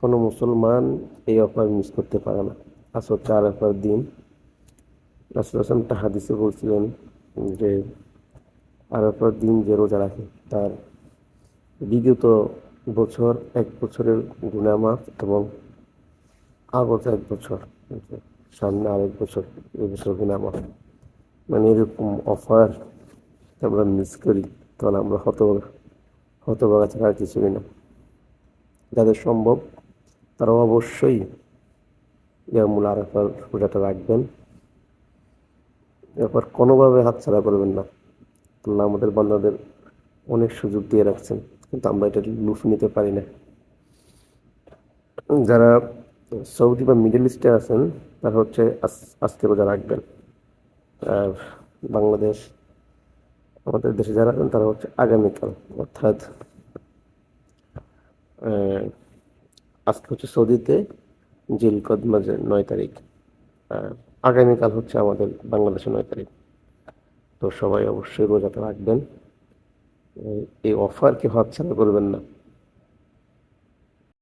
কোনো মুসলমান এই অফার মিস করতে পারে না। আজ হচ্ছে আরাফার দিন। রাসূল একটা হাদিসে বলছিলেন যে আরাফার দিন যে রোজা রাখে তার বিগত বছর 1 বছরের গুনাহ মাফ এবং আগত 1 বছর, সামনে আরেক বছর, এই বছর গুনাহ মাফ। মানে এরকম অফার আমরা মিস করি, তাহলে আমরা হতভাগা ছাড়া আর কিছুই না। যাদের সম্ভব তারা অবশ্যই ইয়ামুল আরাফার রোজাটা রাখবেন। এরপর কোনোভাবে হাতছাড়া করবেন না। আল্লাহ আমাদের বান্দাদের অনেক সুযোগ দিয়ে রাখছেন, কিন্তু আমরা এটা লুফ নিতে পারি না। যারা সৌদি বা মিডল ইস্টে আছেন তারা হচ্ছে আজকে রোজা রাখবেন। আর বাংলাদেশ, আমাদের দেশে যারা আছেন তারা হচ্ছে আগামীকাল, অর্থাৎ আজকে হচ্ছে সৌদিতে জিলকদ মাসের 9 তারিখ, আর আগামীকাল হচ্ছে আমাদের বাংলাদেশে 9 তারিখ। তো সবাই অবশ্যই রোজাটা রাখবেন। এই অফারকে হাতছাড়া করবেন না।